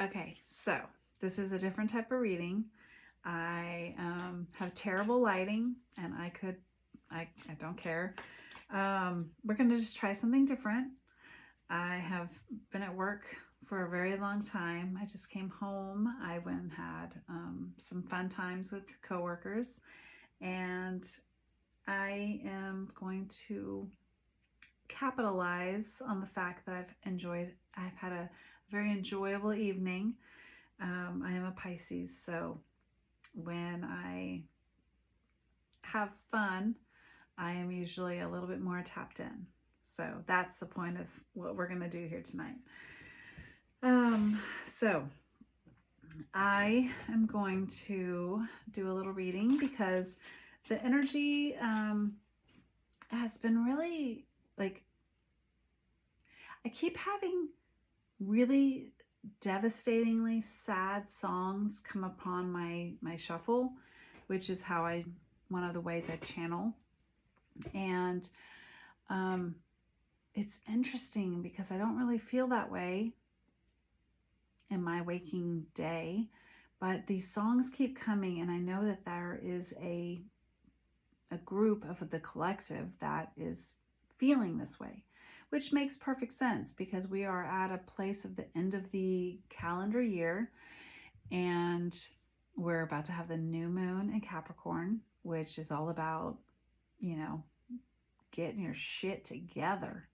Okay, so this is a different type of reading. I have terrible lighting, and I don't care. We're going to just try something different. I have been at work for a very long time. I just came home. I went and had some fun times with coworkers, and I am going to capitalize on the fact that I've had a very enjoyable evening. I am a Pisces, so when I have fun, I am usually a little bit more tapped in. So that's the point of what we're going to do here tonight. So I am going to do a little reading because the energy has been really like, I keep having really devastatingly sad songs come upon my shuffle, which is one of the ways I channel. And it's interesting because I don't really feel that way in my waking day, but these songs keep coming, and I know that there is a group of the collective that is feeling this way, which makes perfect sense because we are at a place of the end of the calendar year, and we're about to have the new moon in Capricorn, which is all about, getting your shit together.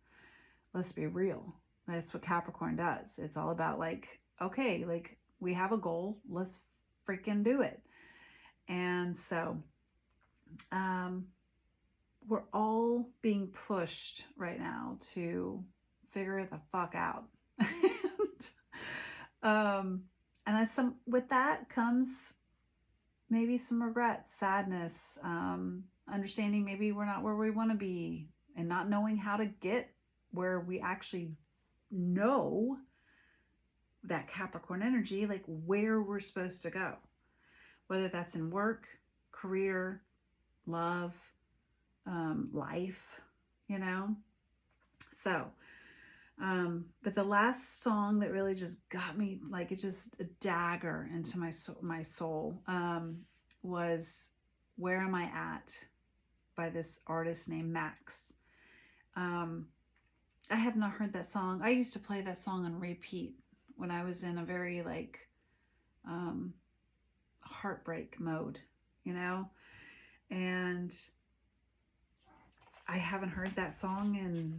Let's be real. That's what Capricorn does. It's all about okay, we have a goal. Let's freaking do it. And so we're all being pushed right now to figure it the fuck out. And with that comes maybe some regret, sadness, understanding maybe we're not where we want to be, and not knowing how to get where we actually know that Capricorn energy, like where we're supposed to go, whether that's in work, career, love, life, So, but the last song that really just got me, like it's just a dagger into my soul, was "Where Am I At" by this artist named Max. I have not heard that song. I used to play that song on repeat when I was in a very heartbreak mode, and I haven't heard that song in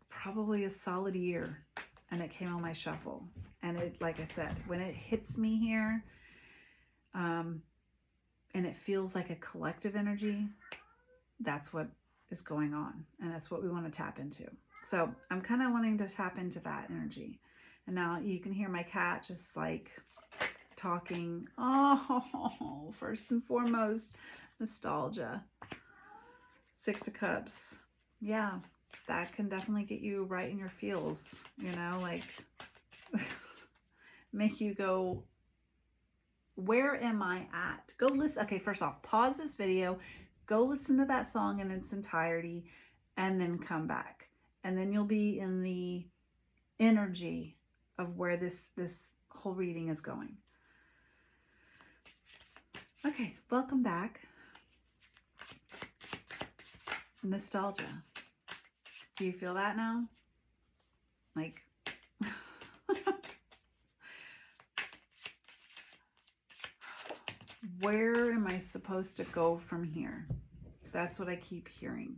probably a solid year, and it came on my shuffle. And it, like I said, when it hits me here, and it feels like a collective energy, that's what is going on, and that's what we want to tap into. So I'm kind of wanting to tap into that energy. And now you can hear my cat just talking. Oh, first and foremost, nostalgia. Six of Cups. Yeah, that can definitely get you right in your feels, make you go, where am I at? Go listen. Okay, first off, pause this video, go listen to that song in its entirety, and then come back. And then you'll be in the energy of where this whole reading is going. Okay, welcome back. Nostalgia. Do you feel that now? Where am I supposed to go from here? That's what I keep hearing.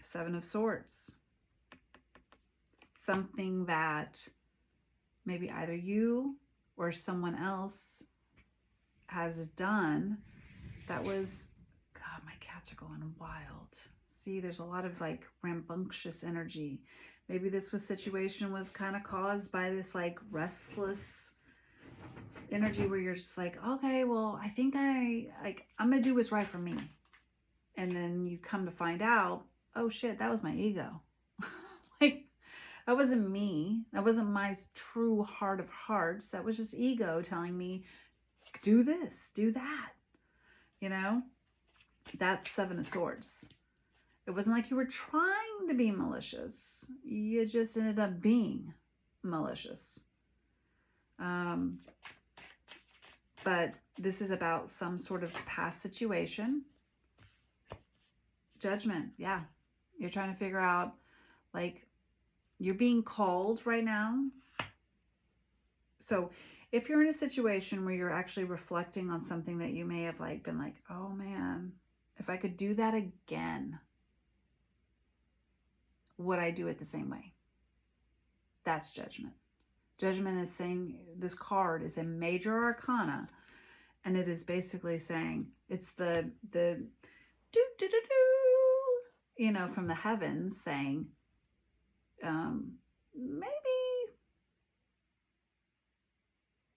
Seven of Swords. Something that maybe either you or someone else has done that was, God, my cats are going wild. See, there's a lot of rambunctious energy. Maybe this situation was kind of caused by this restless energy where you're just okay, well, I think I'm gonna do what's right for me. And then you come to find out, oh shit, that was my ego. That wasn't me. That wasn't my true heart of hearts. That was just ego telling me, do this, do that. That's Seven of Swords. It wasn't like you were trying to be malicious. You just ended up being malicious. But this is about some sort of past situation. Judgment, yeah. You're trying to figure out, like, you're being called right now. So if you're in a situation where you're actually reflecting on something that you may have like been like, oh man, if I could do that again, would I do it the same way? That's judgment. Judgment is saying, this card is a major arcana, and it is basically saying, it's the do do do do, you know, from the heavens saying, maybe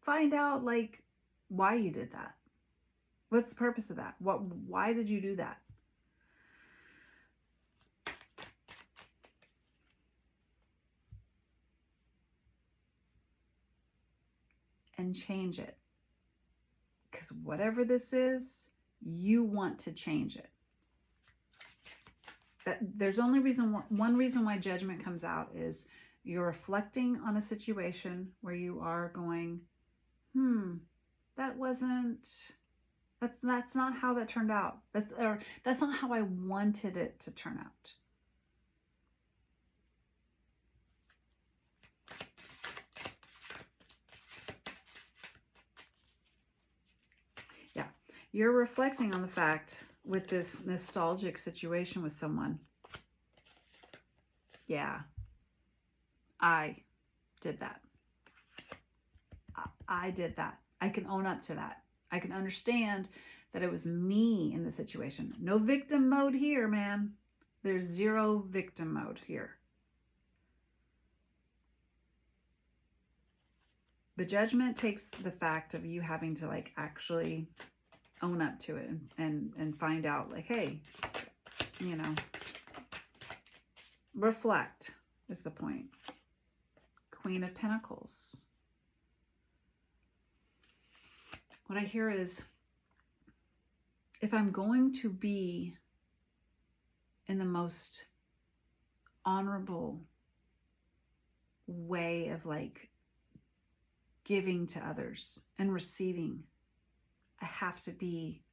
find out like why you did that. What's the purpose of that? Why did you do that? And change it. Because whatever this is, you want to change it. There's only one reason why judgment comes out is you're reflecting on a situation where you are going, that's not how that turned out. That's not how I wanted it to turn out. Yeah, you're reflecting on the fact with this nostalgic situation with someone. Yeah, I did that. I did that. I can own up to that. I can understand that it was me in the situation. No victim mode here, man. There's zero victim mode here. The judgment takes the fact of you having to like actually own up to it and find out like, hey, you know, reflect is the point. Queen of Pentacles. What I hear is, if I'm going to be in the most honorable way of like giving to others and receiving, I have to be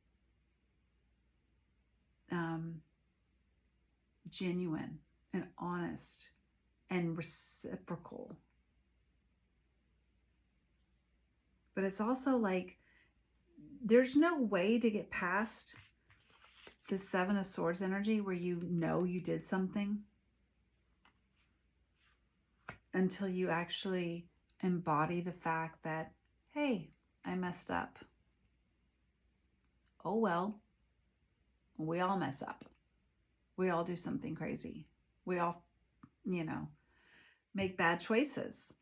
genuine and honest and reciprocal. But it's also like, there's no way to get past the Seven of Swords energy where you know you did something until you actually embody the fact that, hey, I messed up. Oh well, we all mess up. We all do something crazy. We all, you know, make bad choices.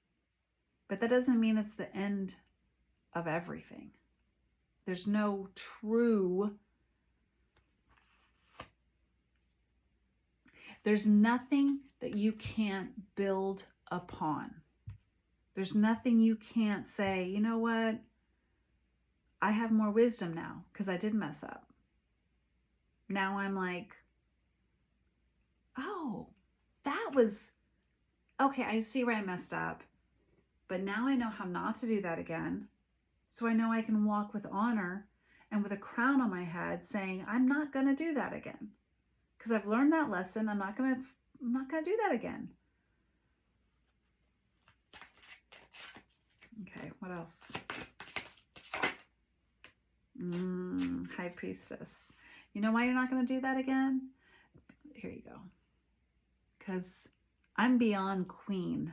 But that doesn't mean it's the end of everything. There's no true, there's nothing that you can't build upon. There's nothing you can't say, you know what? I have more wisdom now because I did mess up. Now I'm like, oh, that was, okay, I see where I messed up. But now I know how not to do that again. So I know I can walk with honor and with a crown on my head saying, I'm not going to do that again. Because I've learned that lesson. I'm not going to do that again. Okay, what else? High Priestess. You know why you're not going to do that again? Here you go. Because I'm beyond Queen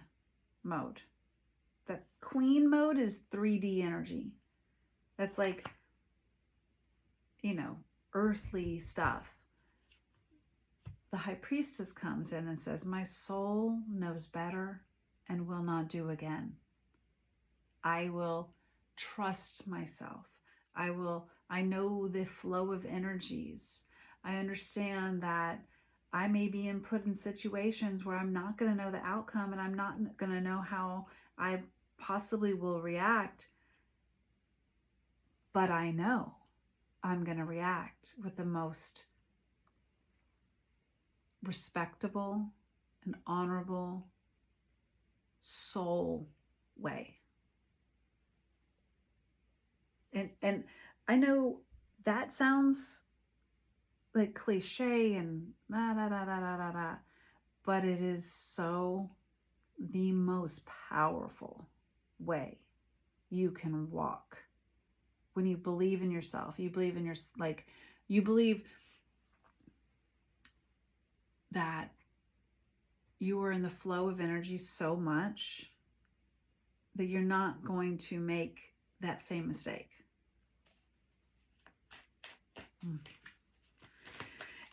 mode. That Queen mode is 3D energy. That's like, you know, earthly stuff. The High Priestess comes in and says, my soul knows better and will not do again. I will trust myself. I know the flow of energies. I understand that I may be put in situations where I'm not going to know the outcome and I'm not going to know how I possibly will react. But I know I'm going to react with the most respectable and honorable soul way. And I know that sounds like cliche and da da da da da da da, but it is so the most powerful way you can walk. When you believe in yourself, you believe in your, like, you believe that you are in the flow of energy so much that you're not going to make that same mistake.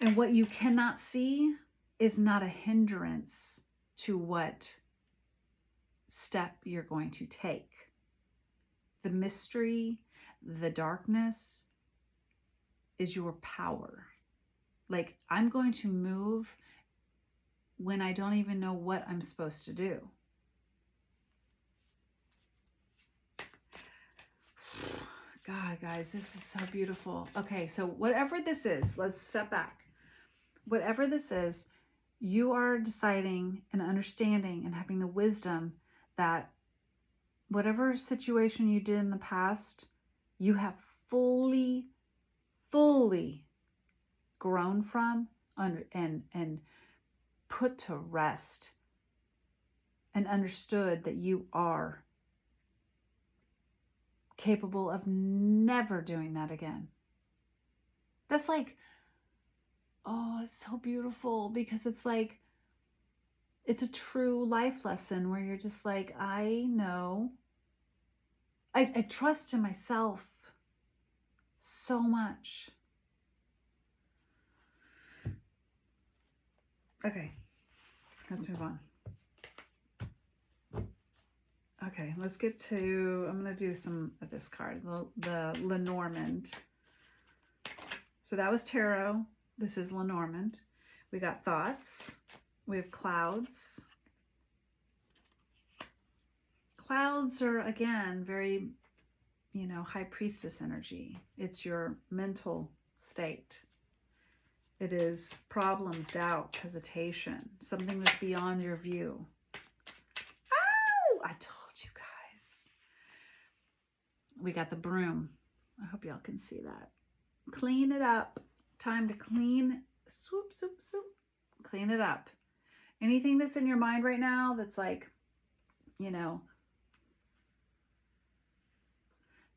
And what you cannot see is not a hindrance to what step you're going to take. The mystery, the darkness is your power. Like, I'm going to move when I don't even know what I'm supposed to do. God, guys, this is so beautiful. Okay, so whatever this is, let's step back. Whatever this is, you are deciding and understanding and having the wisdom that whatever situation you did in the past, you have fully grown from and put to rest and understood that you are capable of never doing that again. That's like, oh, it's so beautiful, because it's like, it's a true life lesson where you're just like, I know, I trust in myself so much. Okay, let's move on. Okay, let's get to, I'm going to do some of this card, the Lenormand. So that was tarot. This is Lenormand. We got thoughts. We have clouds. Clouds are, again, very, high priestess energy. It's your mental state. It is problems, doubts, hesitation, something that's beyond your view. Oh, I told you guys. We got the broom. I hope y'all can see that. Clean it up. Time to clean. Swoop, swoop, swoop. Clean it up. Anything that's in your mind right now that's like,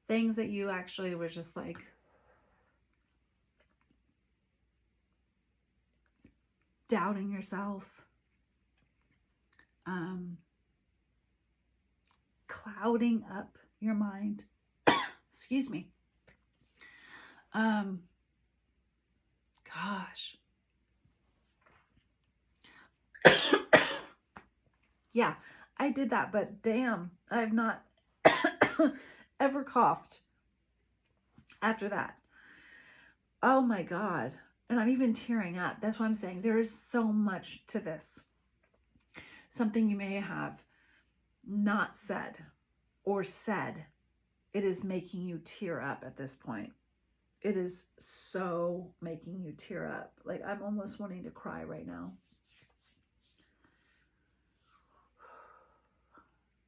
things that you actually were just like, doubting yourself, clouding up your mind. Excuse me. Gosh. Yeah, I did that, but damn, I've not ever coughed after that. Oh my God. And I'm even tearing up. That's what I'm saying. There is so much to this. Something you may have not said or said. It is making you tear up at this point. It is so making you tear up. Like, I'm almost wanting to cry right now.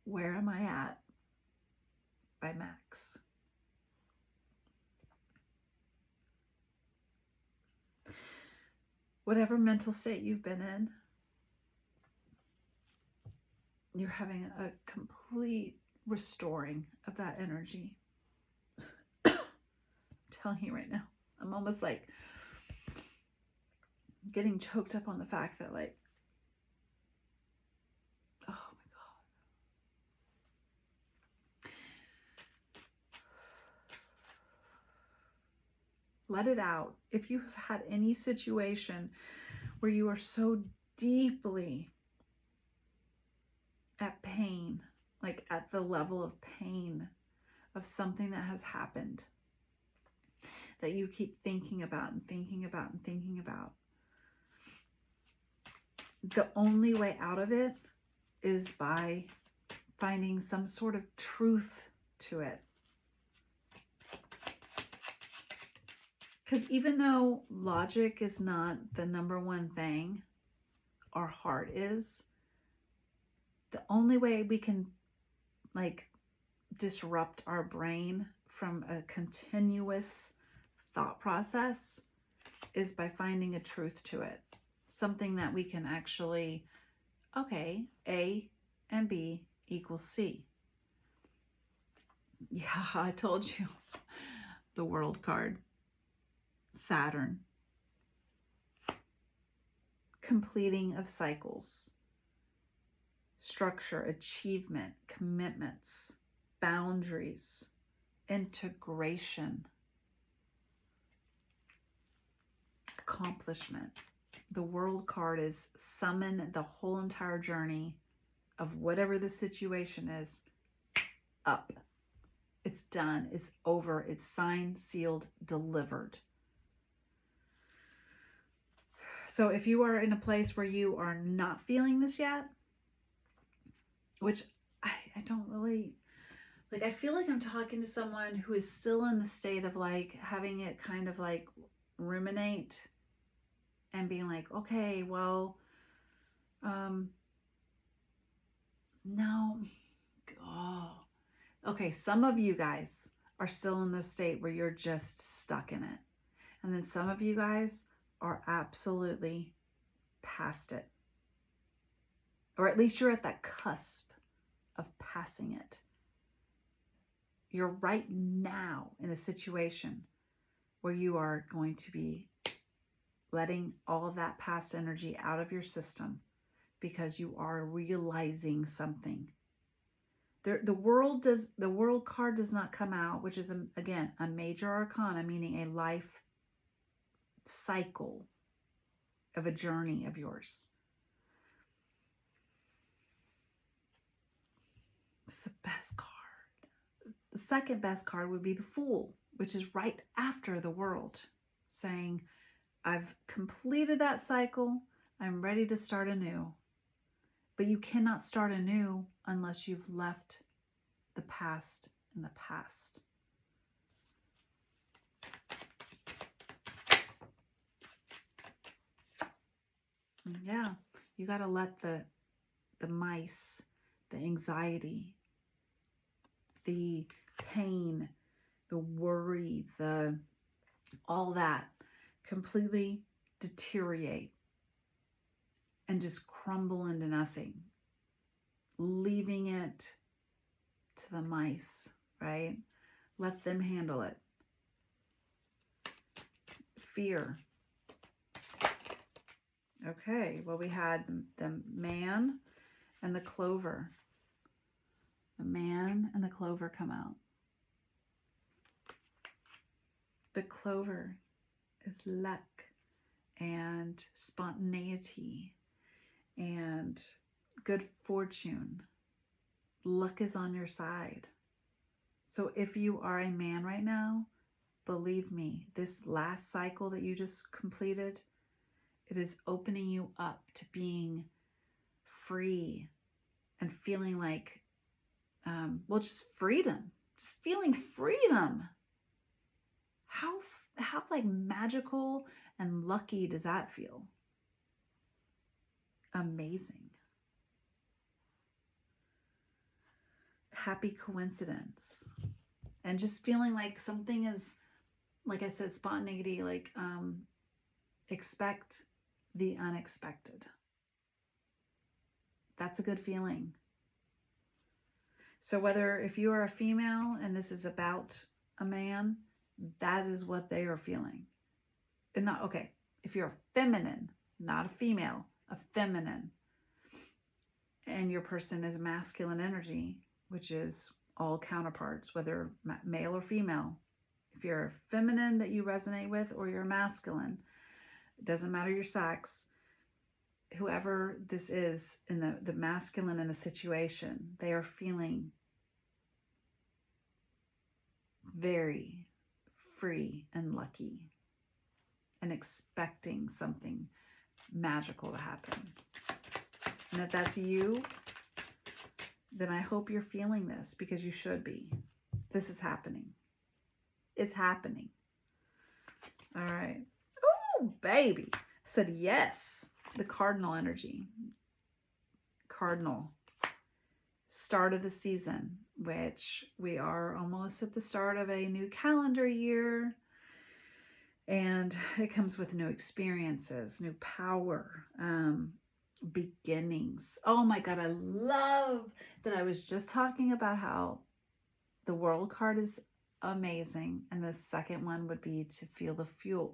Where Am I At? By Max. Whatever mental state you've been in, you're having a complete restoring of that energy. I'm telling you right now, I'm almost like getting choked up on the fact that, like, oh my God. Let it out. If you have had any situation where you are so deeply at pain, like at the level of pain of something that has happened that you keep thinking about and thinking about and thinking about, the only way out of it is by finding some sort of truth to it. Because even though logic is not the number one thing, our heart is, the only way we can like disrupt our brain from a continuous thought process is by finding a truth to it. Something that we can actually, okay, A and B equals C. Yeah, I told you. The world card. Saturn. Completing of cycles. Structure, achievement, commitments, boundaries, integration, accomplishment. The world card is summon the whole entire journey of whatever the situation is up. It's done. It's over. It's signed, sealed, delivered. So if you are in a place where you are not feeling this yet, which I don't really, like, I feel like I'm talking to someone who is still in the state of like having it kind of like ruminate and being like, okay, well, no, oh, okay. Some of you guys are still in the state where you're just stuck in it. And then some of you guys are absolutely past it. Or at least you're at that cusp of passing it. You're right now in a situation where you are going to be letting all of that past energy out of your system because you are realizing something. The world card does not come out, which is again a major arcana, meaning a life cycle of a journey of yours. It's the best card. The second best card would be the Fool, which is right after the World, saying, I've completed that cycle. I'm ready to start anew. But you cannot start anew unless you've left the past in the past. Yeah, you got to let the mice, the anxiety, the pain, the worry, all that completely deteriorate and just crumble into nothing, leaving it to the mice, right? Let them handle it. Fear. Okay, well, we had the man and the clover. The man and the clover come out. The clover is luck and spontaneity and good fortune. Luck is on your side. So if you are a man right now, believe me, this last cycle that you just completed, it is opening you up to being free and feeling like, just freedom. Just feeling freedom. How like magical and lucky does that feel? Amazing. Happy coincidence. And just feeling like something is, like I said, spontaneity, like expect the unexpected. That's a good feeling. So whether if you are a female and this is about a man, that is what they are feeling. And not, okay, if you're a feminine, not a female, a feminine, and your person is masculine energy, which is all counterparts, whether male or female. If you're a feminine that you resonate with, or you're masculine, it doesn't matter your sex. Whoever this is in the masculine in the situation, they are feeling very free and lucky and expecting something magical to happen. And if that's you, then I hope you're feeling this, because you should be. This is happening. It's happening. All right. Oh, baby. Said yes. the cardinal energy. Cardinal. Start of the season, which we are almost at the start of a new calendar year. And it comes with new experiences, new power, beginnings. Oh my God, I love that I was just talking about how the World card is amazing. And the second one would be to feel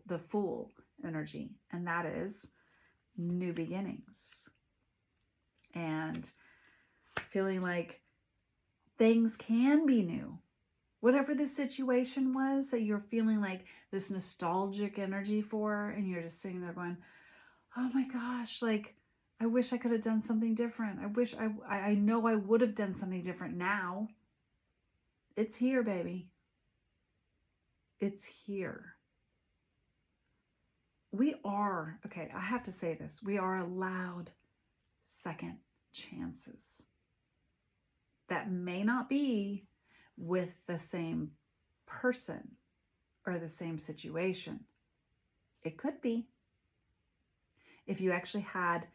the Fool energy. And that is new beginnings. And feeling like things can be new. Whatever the situation was that you're feeling like this nostalgic energy for, and you're just sitting there going, oh my gosh, like, I wish I could have done something different. I know I would have done something different now. It's here, baby. It's here. Okay, I have to say this. We are allowed second chances. That may not be with the same person or the same situation. It could be. If you actually had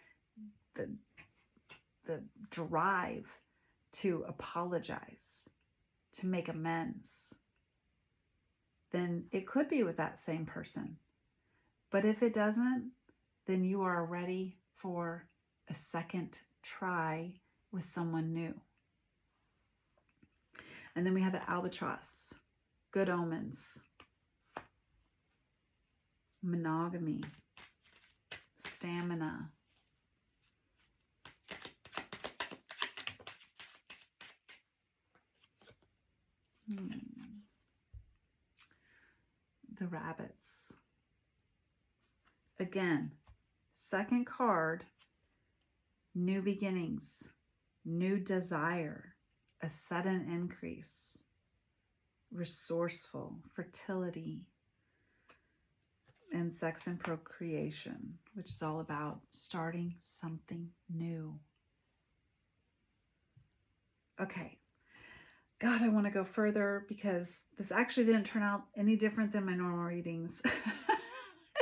the drive to apologize, to make amends, then it could be with that same person. But if it doesn't, then you are ready for a second try with someone new. And then we have the albatross, good omens, monogamy, stamina, the rabbits. Again, second card, new beginnings, new desire, a sudden increase, resourceful, fertility, and sex and procreation, which is all about starting something new. Okay. God, I want to go further because this actually didn't turn out any different than my normal readings,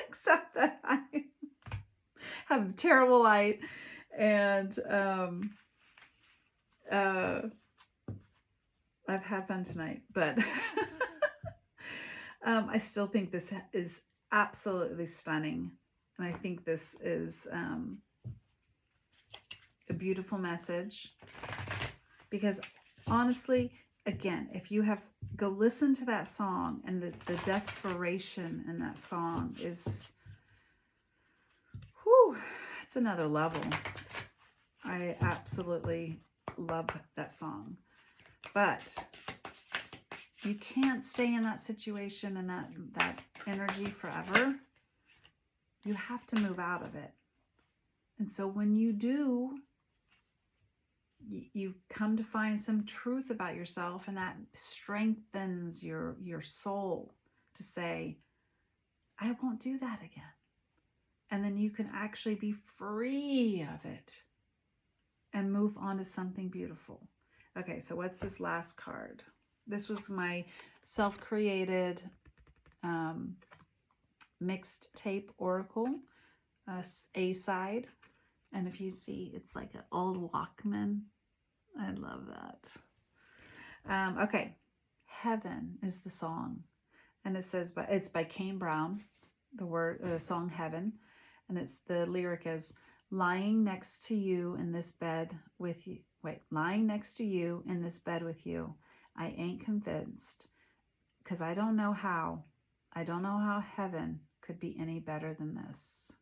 except that I have terrible light and I've had fun tonight, but I still think this is absolutely stunning. And I think this is a beautiful message because honestly, again, if you go listen to that song, and the desperation in that song is, it's another level. I absolutely love that song. But you can't stay in that situation and that energy forever. You have to move out of it. And so when you do, you come to find some truth about yourself, and that strengthens your soul to say, I won't do that again. And then you can actually be free of it and move on to something beautiful. Okay, so what's this last card? This was my self-created mixed tape oracle, A side. And if you see, it's like an old Walkman. I love that. Okay, Heaven is the song. And it says, it's by Kane Brown, the song Heaven. And the lyric is, lying next to you in this bed with you. Lying next to you in this bed with you. I ain't convinced, because I don't know how heaven could be any better than this.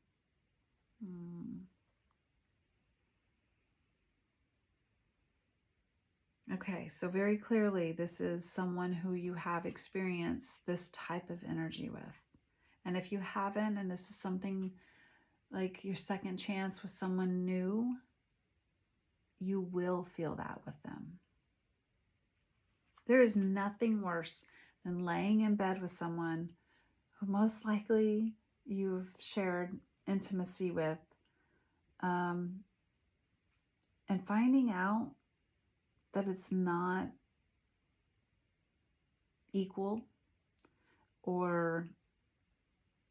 Okay, so very clearly, this is someone who you have experienced this type of energy with. And if you haven't, and this is something like your second chance with someone new, you will feel that with them. There is nothing worse than laying in bed with someone who most likely you've shared intimacy with, and finding out that it's not equal, or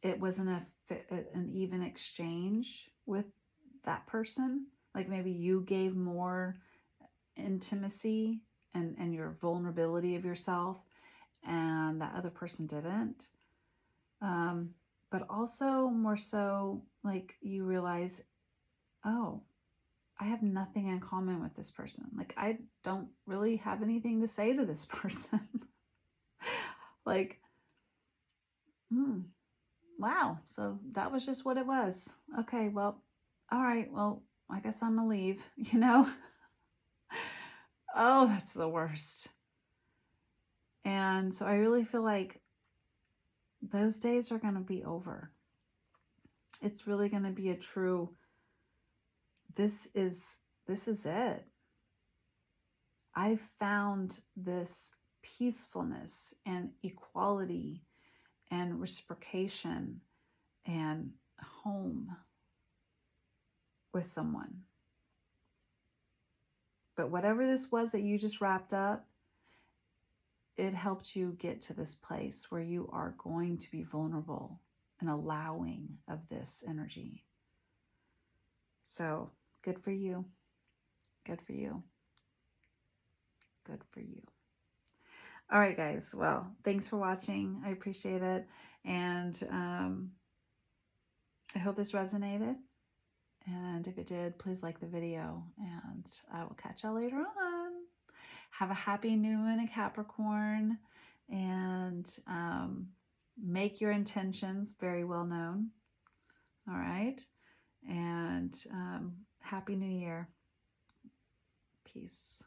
it wasn't an even exchange, with that person. Like maybe you gave more intimacy and your vulnerability of yourself, and that other person didn't. But also more so, like you realize, oh, I have nothing in common with this person. Like I don't really have anything to say to this person. Like, wow. So that was just what it was. Okay, well, all right. Well, I guess I'm gonna leave, you know? Oh, that's the worst. And so I really feel like those days are going to be over. It's really going to be a true, this is it. I found this peacefulness and equality and reciprocation and home with someone. But whatever this was that you just wrapped up, it helped you get to this place where you are going to be vulnerable and allowing of this energy. So good for you. Good for you. Good for you. All right, guys. Well, thanks for watching. I appreciate it. And I hope this resonated. And if it did, please like the video. And I will catch y'all later on. Have a happy new moon in Capricorn. And make your intentions very well known. All right. And happy new year. Peace.